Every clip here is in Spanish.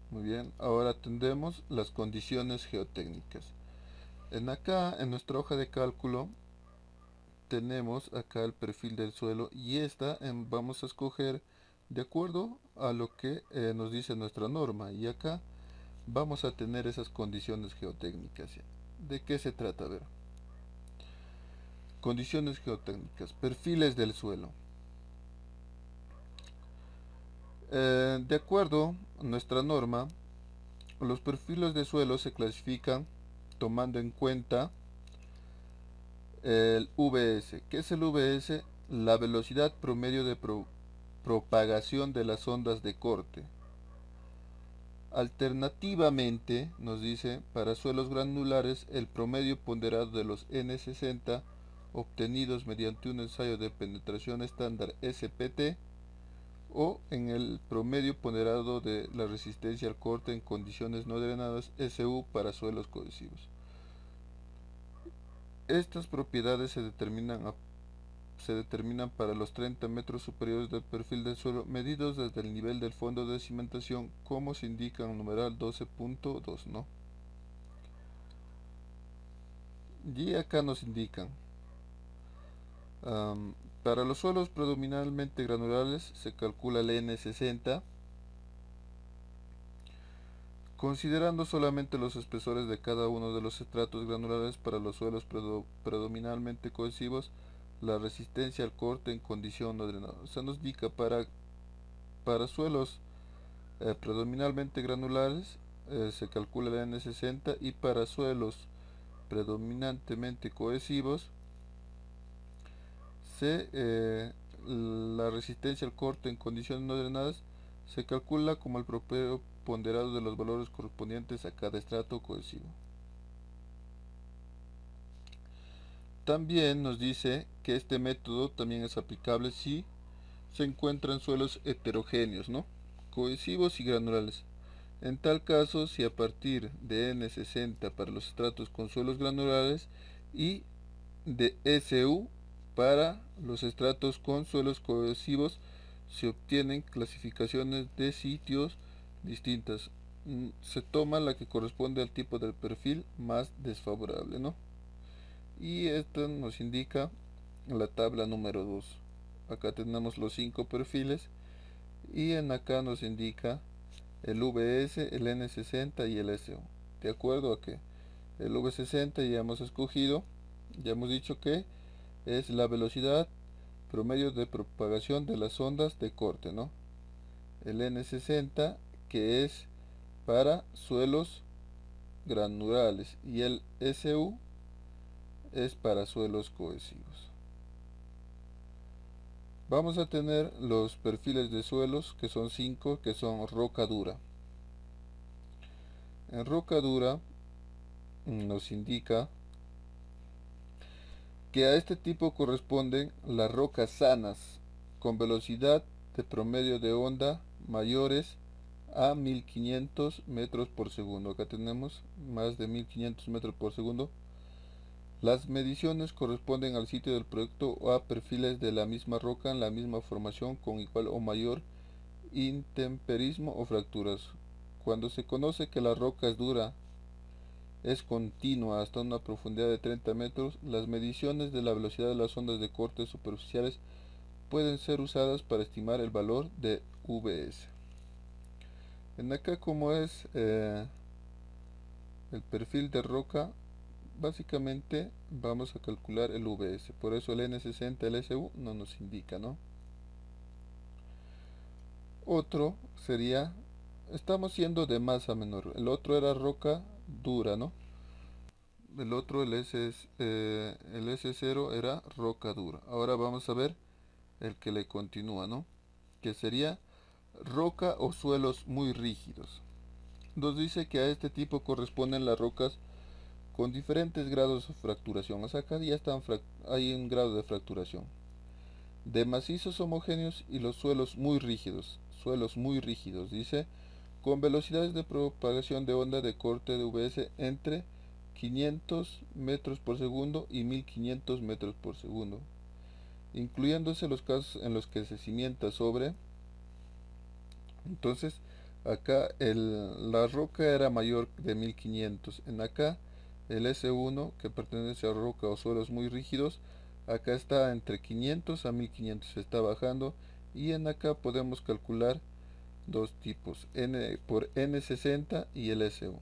Muy bien, ahora tendremos las condiciones geotécnicas. En nuestra hoja de cálculo tenemos acá el perfil del suelo y vamos a escoger de acuerdo a lo que nos dice nuestra norma, y acá vamos a tener esas condiciones geotécnicas. ¿De qué se trata? A ver, condiciones geotécnicas, perfiles del suelo. De acuerdo a nuestra norma, los perfiles de suelo se clasifican tomando en cuenta el VS. ¿Qué es el VS? La velocidad promedio de propagación de las ondas de corte. Alternativamente, nos dice, para suelos granulares, el promedio ponderado de los N60 obtenidos mediante un ensayo de penetración estándar SPT, o en el promedio ponderado de la resistencia al corte en condiciones no drenadas SU para suelos cohesivos. Estas propiedades se determinan para los 30 metros superiores del perfil del suelo medidos desde el nivel del fondo de cimentación, como se indica en el numeral 12.2, ¿no? Y acá nos indican, um, para los suelos predominantemente granulares se calcula el N60, considerando solamente los espesores de cada uno de los estratos granulares. Para los suelos predominantemente cohesivos, la resistencia al corte en condición no drenada. O sea, nos indica para suelos predominantemente granulares se calcula el N60, y para suelos predominantemente cohesivos la resistencia al corte en condiciones no drenadas se calcula como el promedio ponderado de los valores correspondientes a cada estrato cohesivo. También nos dice que este método también es aplicable si se encuentran suelos heterogéneos, ¿no? Cohesivos y granulares. En tal caso, si a partir de N60 para los estratos con suelos granulares y de SU para los estratos con suelos cohesivos, se obtienen clasificaciones de sitios distintas. Se toma la que corresponde al tipo del perfil más desfavorable, ¿no? Y esto nos indica la tabla número 2. Acá tenemos los 5 perfiles, y en acá nos indica el VS, el N60 y el SO. De acuerdo a que el V60 ya hemos escogido, ya hemos dicho que es la velocidad promedio de propagación de las ondas de corte, ¿no? El N60, que es para suelos granulares, y el SU es para suelos cohesivos. Vamos a tener los perfiles de suelos, que son 5, que son roca dura. En roca dura nos indica que a este tipo corresponden las rocas sanas con velocidad de promedio de onda mayores a 1500 metros por segundo. Acá tenemos más de 1500 metros por segundo. Las mediciones corresponden al sitio del proyecto o a perfiles de la misma roca en la misma formación con igual o mayor intemperismo o fracturas. Cuando se conoce que la roca es dura, es continua hasta una profundidad de 30 metros, las mediciones de la velocidad de las ondas de corte superficiales pueden ser usadas para estimar el valor de VS. En acá, como es el perfil de roca, básicamente vamos a calcular el VS. Por eso el N60, el SU no nos indica, ¿no? Otro sería, estamos yendo de más a menor. El otro era roca dura, ¿no? El otro, el S0 era roca dura. Ahora vamos a ver el que le continúa, ¿no? Que sería roca o suelos muy rígidos. Nos dice que a este tipo corresponden las rocas con diferentes grados de fracturación. O sea, acá ya hay un grado de fracturación. De macizos homogéneos y los suelos muy rígidos. Suelos muy rígidos, dice, con velocidades de propagación de onda de corte de VS entre 500 metros por segundo y 1500 metros por segundo, incluyéndose los casos en los que se cimienta sobre. Entonces, Acá la roca era mayor de 1500. En acá el S1, que pertenece a roca o suelos muy rígidos, acá está entre 500 a 1500, se está bajando. Y en acá podemos calcular dos tipos, N por N60 y el SU.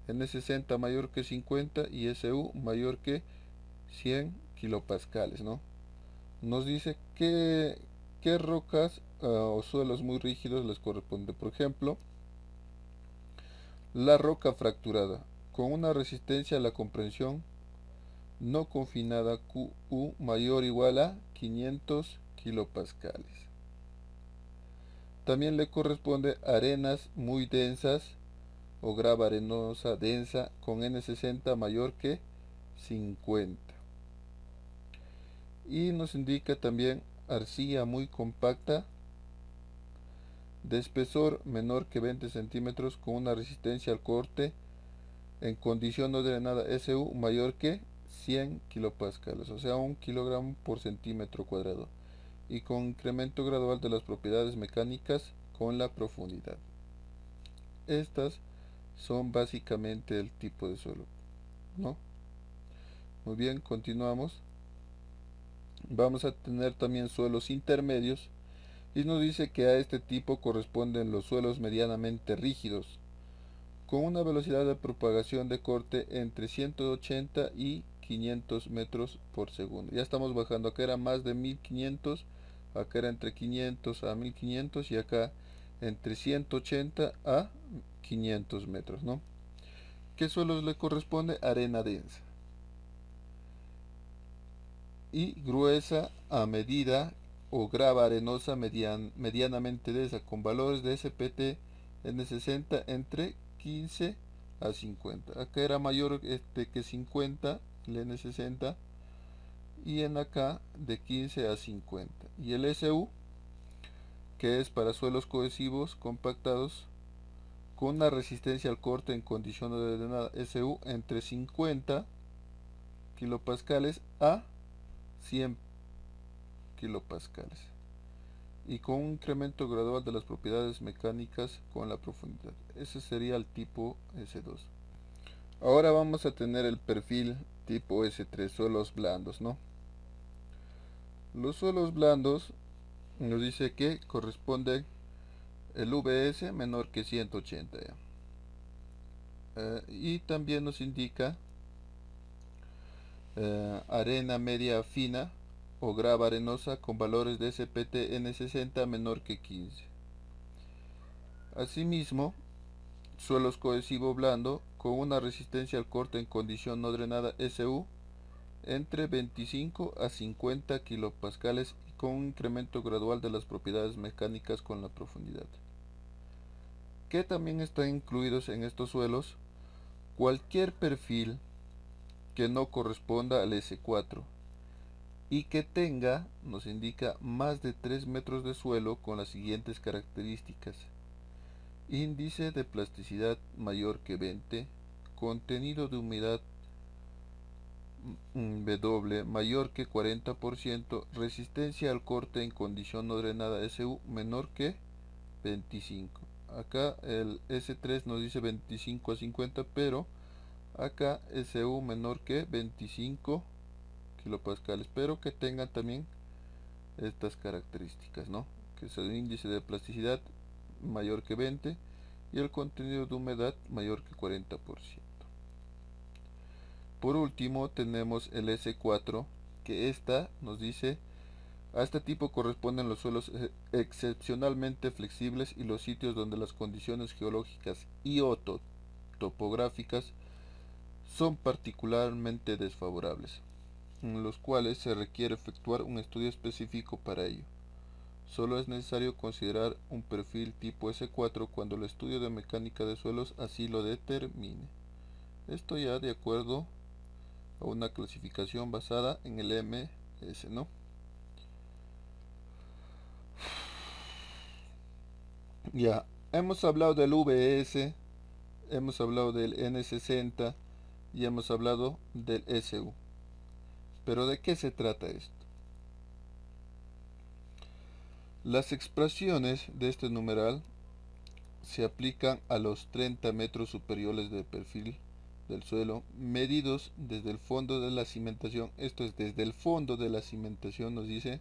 N60 mayor que 50 y SU mayor que 100 kilopascales, ¿no? Nos dice qué rocas o suelos muy rígidos les corresponde. Por ejemplo, la roca fracturada, con una resistencia a la comprensión no confinada QU mayor o igual a 500 kilopascales. También le corresponde arenas muy densas o grava arenosa densa con N60 mayor que 50. Y nos indica también arcilla muy compacta de espesor menor que 20 centímetros con una resistencia al corte en condición no drenada SU mayor que 100 kilopascales, o sea 1 kilogramo por centímetro cuadrado, y con incremento gradual de las propiedades mecánicas con la profundidad. Estas son básicamente el tipo de suelo, ¿no? Muy bien, continuamos. Vamos a tener también suelos intermedios y nos dice que a este tipo corresponden los suelos medianamente rígidos con una velocidad de propagación de corte entre 180 y 500 metros por segundo. Ya estamos bajando, acá era más de 1500, acá era entre 500 a 1500 y acá entre 180 a 500 metros, ¿no? ¿Qué suelos le corresponde? Arena densa y gruesa a medida o grava arenosa medianamente densa con valores de SPT N60 entre 15 a 50. Acá era mayor que 50 el N60 y en acá de 15 a 50. Y el SU, que es para suelos cohesivos compactados con una resistencia al corte en condiciones de drenado SU entre 50 kilopascales a 100 kilopascales y con un incremento gradual de las propiedades mecánicas con la profundidad. Ese sería el tipo S2. Ahora vamos a tener el perfil tipo S3, suelos blandos, ¿no? Los suelos blandos nos dice que corresponde el VS menor que 180 ya. Y también nos indica arena media fina o grava arenosa con valores de SPT N60 menor que 15. Asimismo, suelos cohesivo blando con una resistencia al corte en condición no drenada SU entre 25 a 50 kilopascales y con un incremento gradual de las propiedades mecánicas con la profundidad. Que también están incluidos en estos suelos cualquier perfil que no corresponda al S4 y que tenga, nos indica, más de 3 metros de suelo con las siguientes características: índice de plasticidad mayor que 20, contenido de humedad W mayor que 40%, resistencia al corte en condición no drenada SU menor que 25. Acá el S3 nos dice 25 a 50, pero acá SU menor que 25 kilopascales, pero que tengan también estas características, ¿no? Que es el índice de plasticidad mayor que 20 y el contenido de humedad mayor que 40%. Por último tenemos el S4, que esta nos dice: a este tipo corresponden los suelos excepcionalmente flexibles y los sitios donde las condiciones geológicas y o topográficas son particularmente desfavorables, en los cuales se requiere efectuar un estudio específico para ello. Solo es necesario considerar un perfil tipo S4 cuando el estudio de mecánica de suelos así lo determine. Esto ya de acuerdo a una clasificación basada en el MS, ¿no? Ya, hemos hablado del VS, hemos hablado del N60 y hemos hablado del SU. Pero ¿de qué se trata esto? Las expresiones de este numeral se aplican a los 30 metros superiores del perfil del suelo, medidos desde el fondo de la cimentación. Esto es desde el fondo de la cimentación, nos dice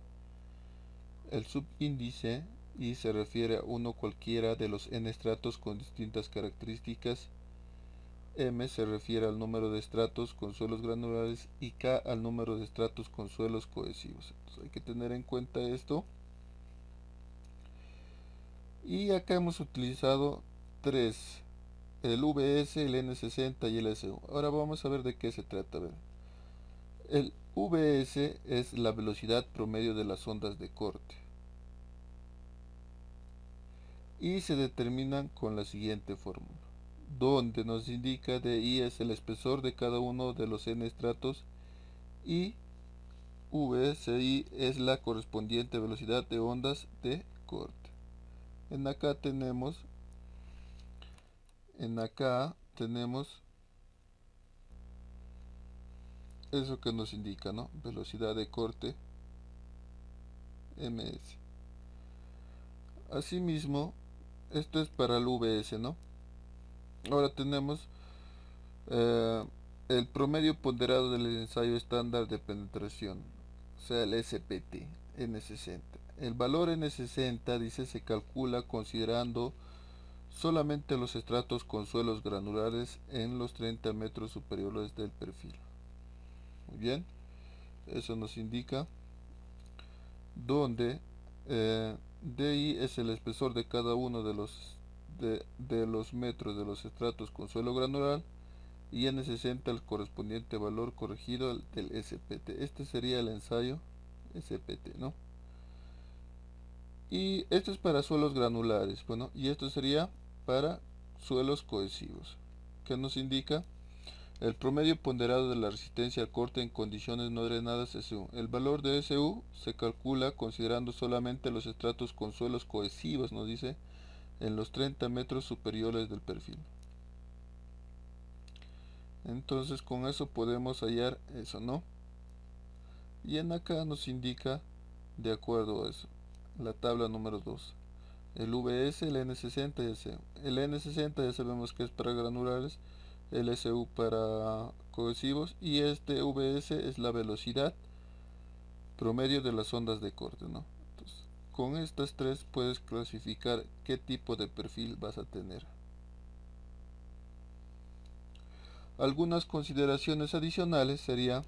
el subíndice, y se refiere a uno cualquiera de los n estratos con distintas características. M se refiere al número de estratos con suelos granulares y K al número de estratos con suelos cohesivos. Entonces hay que tener en cuenta esto. Y acá hemos utilizado tres: el VS, el N60 y el SU. Ahora vamos a ver de qué se trata. A ver. El VS es la velocidad promedio de las ondas de corte y se determinan con la siguiente fórmula, donde nos indica DI es el espesor de cada uno de los n estratos y VCI es la correspondiente velocidad de ondas de corte. En acá tenemos eso que nos indica, ¿no? Velocidad de corte ms. Asimismo, esto es para el VS, ¿no? Ahora tenemos eh, el promedio ponderado del ensayo estándar de penetración, o sea, el SPT N60. El valor N60, dice, se calcula considerando solamente los estratos con suelos granulares en los 30 metros superiores del perfil. Muy bien, eso nos indica donde DI es el espesor de cada uno de los metros de los estratos con suelo granular y N60 el correspondiente valor corregido del SPT. Este sería el ensayo SPT, ¿no? Y esto es para suelos granulares, bueno, y esto sería para suelos cohesivos, que nos indica el promedio ponderado de la resistencia al corte en condiciones no drenadas SU. El valor de SU se calcula considerando solamente los estratos con suelos cohesivos, nos dice, en los 30 metros superiores del perfil. Entonces con eso podemos hallar eso, ¿no? Y en acá nos indica, de acuerdo a eso, la tabla número 2. El VS, el N60 y el SU. El N60 ya sabemos que es para granulares, el SU para cohesivos, y este VS es la velocidad promedio de las ondas de corte, ¿no? Entonces, con estas tres puedes clasificar qué tipo de perfil vas a tener. Algunas consideraciones adicionales sería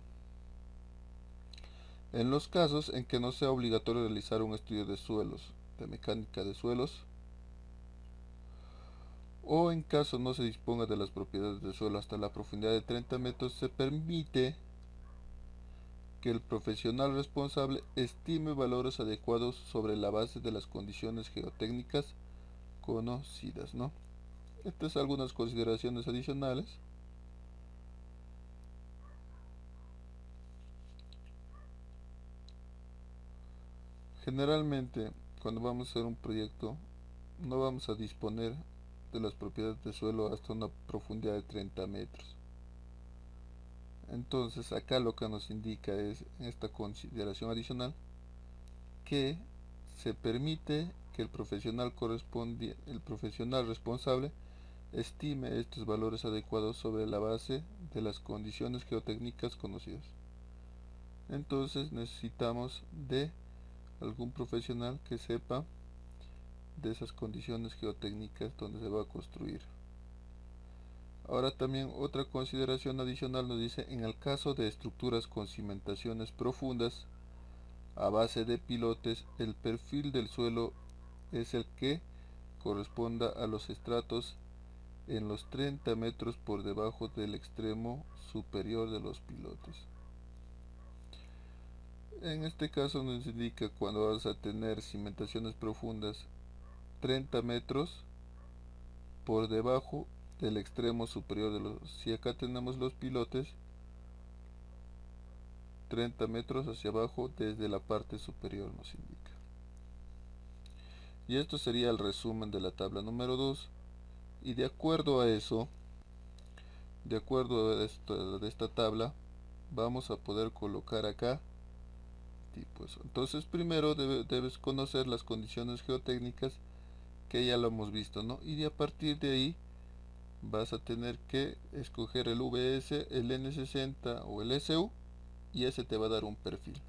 en los casos en que no sea obligatorio realizar un estudio de suelos, de mecánica de suelos, o en caso no se disponga de las propiedades del suelo hasta la profundidad de 30 metros, se permite que el profesional responsable estime valores adecuados sobre la base de las condiciones geotécnicas conocidas, ¿no? Estas algunas consideraciones adicionales. Generalmente, cuando vamos a hacer un proyecto, no vamos a disponer de las propiedades del suelo hasta una profundidad de 30 metros. Entonces, acá lo que nos indica es esta consideración adicional, que se permite que el profesional responsable estime estos valores adecuados sobre la base de las condiciones geotécnicas conocidas. Entonces necesitamos de algún profesional que sepa de esas condiciones geotécnicas donde se va a construir. Ahora también otra consideración adicional nos dice, en el caso de estructuras con cimentaciones profundas a base de pilotes, el perfil del suelo es el que corresponda a los estratos en los 30 metros por debajo del extremo superior de los pilotes. En este caso nos indica cuando vas a tener cimentaciones profundas 30 metros por debajo del extremo superior de los... Si acá tenemos los pilotes, 30 metros hacia abajo desde la parte superior nos indica. Y esto sería el resumen de la tabla número 2. Y de acuerdo a eso, de acuerdo a esta tabla, vamos a poder colocar acá tipo eso. Entonces primero debes conocer las condiciones geotécnicas que ya lo hemos visto, ¿no? Y a partir de ahí vas a tener que escoger el VS, el N60 o el SU y ese te va a dar un perfil.